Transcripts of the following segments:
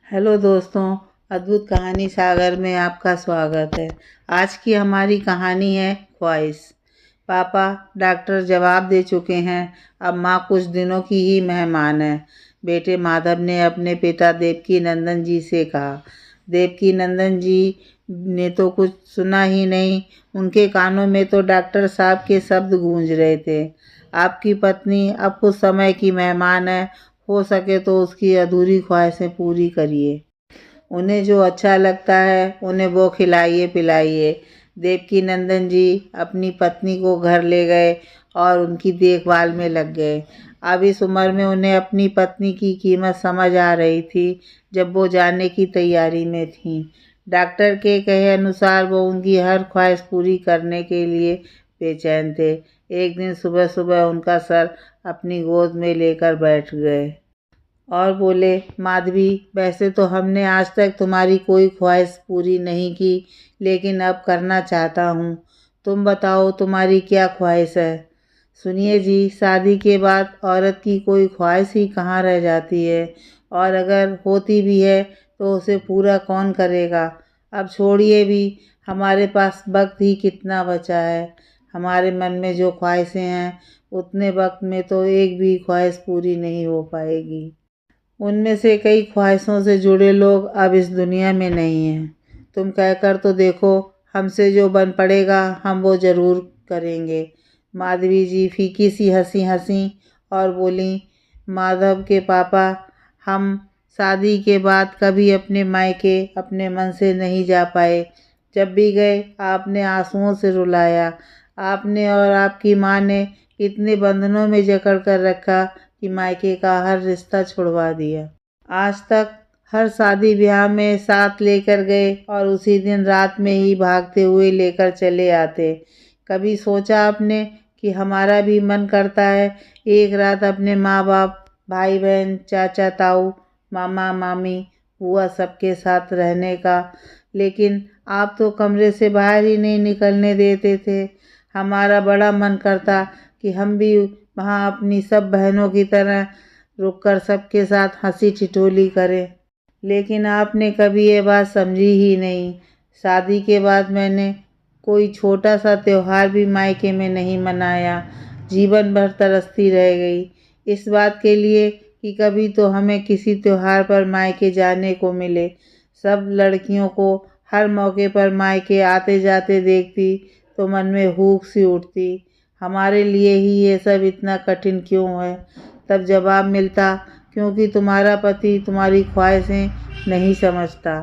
Hello दोस्तों, अद्भुत कहानी सागर में आपका स्वागत है। आज की हमारी कहानी है ख्वाहिश। पापा डॉक्टर जवाब दे चुके हैं, अब माँ कुछ दिनों की ही मेहमान है। बेटे माधव ने अपने पिता देवकी नंदन जी से कहा। देवकी नंदन जी ने तो कुछ सुना ही नहीं, उनके कानों में तो डॉक्टर साहब के शब्द गूंज रहे थे। आपकी पत्नी अब कुछ समय की मेहमान है, हो सके तो उसकी अधूरी ख्वाहिशें पूरी करिए। उन्हें जो अच्छा लगता है उन्हें वो खिलाइए पिलाइए। देवकी नंदन जी अपनी पत्नी को घर ले गए और उनकी देखभाल में लग गए। अब इस उम्र में उन्हें अपनी पत्नी की कीमत समझ आ रही थी, जब वो जाने की तैयारी में थीं। डॉक्टर के कहे अनुसार वो उनकी हर ख्वाहिश पूरी करने के लिए बेचैन थे। एक दिन सुबह सुबह उनका सर अपनी गोद में लेकर बैठ गए और बोले, माधवी, वैसे तो हमने आज तक तुम्हारी कोई ख्वाहिश पूरी नहीं की, लेकिन अब करना चाहता हूँ। तुम बताओ, तुम्हारी क्या ख्वाहिश है? सुनिए जी, शादी के बाद औरत की कोई ख्वाहिश ही कहाँ रह जाती है, और अगर होती भी है तो उसे पूरा कौन करेगा। अब छोड़िए भी, हमारे पास वक्त ही कितना बचा है। हमारे मन में जो ख्वाहिशें हैं, उतने वक्त में तो एक भी ख्वाहिश पूरी नहीं हो पाएगी। उनमें से कई ख्वाहिशों से जुड़े लोग अब इस दुनिया में नहीं हैं। तुम कहकर तो देखो, हमसे जो बन पड़ेगा हम वो ज़रूर करेंगे। माधवी जी फीकी सी हंसी हंसी और बोली, माधव के पापा, हम शादी के बाद कभी अपने मायके अपने मन से नहीं जा पाए। जब भी गए आपने आंसुओं से रुलाया। आपने और आपकी माँ ने इतने बंधनों में जकड़ कर रखा कि मायके का हर रिश्ता छुड़वा दिया। आज तक हर शादी ब्याह में साथ लेकर गए और उसी दिन रात में ही भागते हुए लेकर चले आते। कभी सोचा आपने कि हमारा भी मन करता है एक रात अपने माँ बाप, भाई बहन, चाचा ताऊ, मामा मामी, बुआ सबके साथ रहने का? लेकिन आप तो कमरे से बाहर ही नहीं निकलने देते थे। हमारा बड़ा मन करता कि हम भी वहाँ अपनी सब बहनों की तरह रुककर सबके साथ हंसी ठिठोली करें, लेकिन आपने कभी ये बात समझी ही नहीं। शादी के बाद मैंने कोई छोटा सा त्योहार भी मायके में नहीं मनाया। जीवन भर तरसती रह गई इस बात के लिए कि कभी तो हमें किसी त्योहार पर मायके जाने को मिले। सब लड़कियों को हर मौके पर मायके आते जाते देखती तो मन में हुक सी उठती, हमारे लिए ही ये सब इतना कठिन क्यों है? तब जवाब मिलता, क्योंकि तुम्हारा पति तुम्हारी ख्वाहिशें नहीं समझता,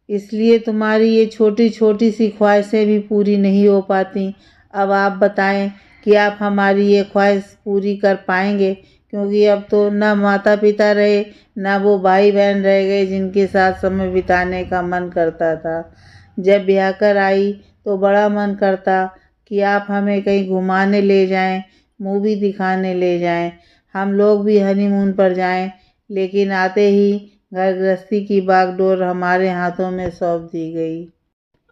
इसलिए तुम्हारी ये छोटी छोटी सी ख्वाहिशें भी पूरी नहीं हो पाती। अब आप बताएं कि आप हमारी ये ख्वाहिश पूरी कर पाएंगे, क्योंकि अब तो न माता पिता रहे, न वो भाई बहन रह गए जिनके साथ समय बिताने का मन करता था। जब ब्याह कर आई तो बड़ा मन करता कि आप हमें कहीं घुमाने ले जाएं, मूवी दिखाने ले जाएं, हम लोग भी हनीमून पर जाएं, लेकिन आते ही घर गृहस्थी की बागडोर हमारे हाथों में सौंप दी गई।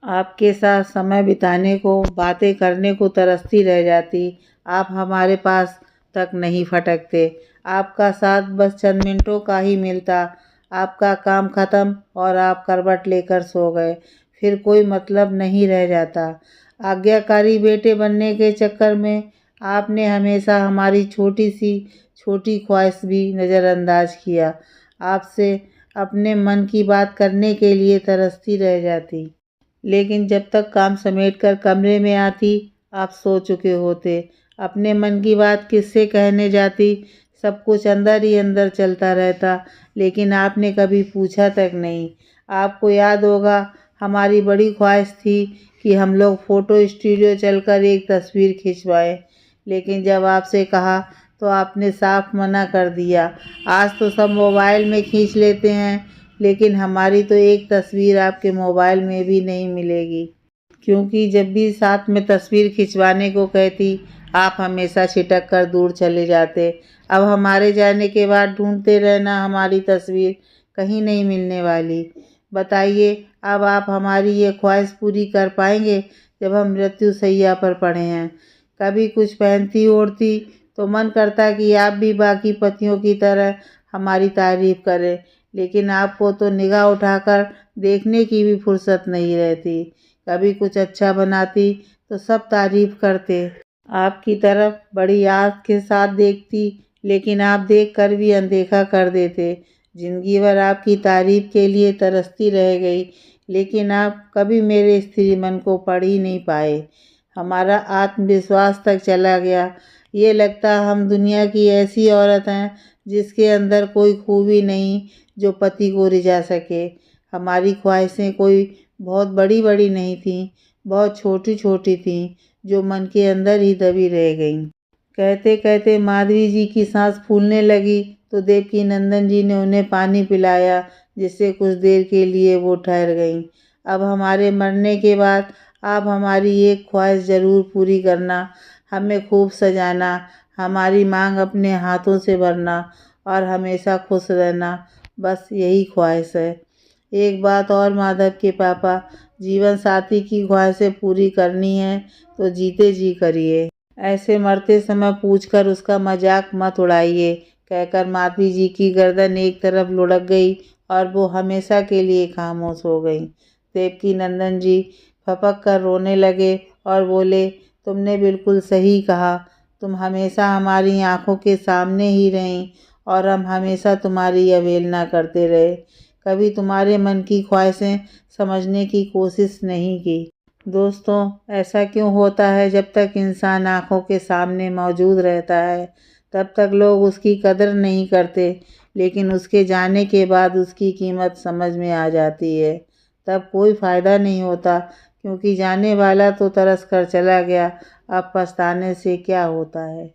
आपके साथ समय बिताने को, बातें करने को तरसती रह जाती। आप हमारे पास तक नहीं फटकते। आपका साथ बस चंद मिनटों का ही मिलता। आपका काम खत्म और आप करवट लेकर सो गए, फिर कोई मतलब नहीं रह जाता। आज्ञाकारी बेटे बनने के चक्कर में आपने हमेशा हमारी छोटी सी छोटी ख्वाहिश भी नज़रअंदाज किया। आपसे अपने मन की बात करने के लिए तरसती रह जाती, लेकिन जब तक काम समेट कर कमरे में आती आप सो चुके होते। अपने मन की बात किससे कहने जाती? सब कुछ अंदर ही अंदर चलता रहता, लेकिन आपने कभी पूछा तक नहीं। आपको याद होगा, हमारी बड़ी ख्वाहिश थी कि हम लोग फ़ोटो स्टूडियो चलकर एक तस्वीर खिंचवाएं, लेकिन जब आपसे कहा तो आपने साफ मना कर दिया। आज तो सब मोबाइल में खींच लेते हैं, लेकिन हमारी तो एक तस्वीर आपके मोबाइल में भी नहीं मिलेगी, क्योंकि जब भी साथ में तस्वीर खिंचवाने को कहती आप हमेशा छिटक कर दूर चले जाते। अब हमारे जाने के बाद ढूंढते रहना हमारी तस्वीर कहीं नहीं मिलने वाली। बताइए, अब आप हमारी ये ख्वाहिश पूरी कर पाएंगे जब हम मृत्यु शैया पर पड़े हैं? कभी कुछ पहनती ओढ़ती तो मन करता कि आप भी बाकी पतियों की तरह हमारी तारीफ करें, लेकिन आपको तो निगाह उठाकर देखने की भी फुर्सत नहीं रहती। कभी कुछ अच्छा बनाती तो सब तारीफ करते, आपकी तरफ बड़ी आस के साथ देखती, लेकिन आप देखकर भी अनदेखा कर देते। जिंदगी भर आपकी तारीफ के लिए तरसती रह गई, लेकिन आप कभी मेरे स्त्री मन को पढ़ ही नहीं पाए। हमारा आत्मविश्वास तक चला गया। ये लगता हम दुनिया की ऐसी औरत हैं जिसके अंदर कोई खूबी नहीं जो पति को रिझा सके। हमारी ख्वाहिशें कोई बहुत बड़ी बड़ी नहीं थीं, बहुत छोटी छोटी थीं, जो मन के अंदर ही दबी रह गईं। कहते कहते माधवी जी की सांस फूलने लगी तो देवकी नंदन जी ने उन्हें पानी पिलाया, जिससे कुछ देर के लिए वो ठहर गईं। अब हमारे मरने के बाद आप हमारी एक ख्वाहिश ज़रूर पूरी करना, हमें खूब सजाना, हमारी मांग अपने हाथों से भरना और हमेशा खुश रहना, बस यही ख्वाहिश है। एक बात और माधव के पापा, जीवन साथी की ख्वाहिशें पूरी करनी है तो जीते जी करिए, ऐसे मरते समय पूछकर उसका मजाक मत उड़ाइए, कहकर माधवी जी की गर्दन एक तरफ लुढ़क गई और वो हमेशा के लिए खामोश हो गई। देवकी नंदन जी फपक कर रोने लगे और बोले, तुमने बिल्कुल सही कहा, तुम हमेशा हमारी आंखों के सामने ही रहीं और हम हमेशा तुम्हारी अवहेलना करते रहे, कभी तुम्हारे मन की ख्वाहिशें समझने की कोशिश नहीं की। दोस्तों, ऐसा क्यों होता है? जब तक इंसान आंखों के सामने मौजूद रहता है तब तक लोग उसकी कदर नहीं करते, लेकिन उसके जाने के बाद उसकी कीमत समझ में आ जाती है। तब कोई फ़ायदा नहीं होता, क्योंकि जाने वाला तो तरस कर चला गया, अब पछताने से क्या होता है।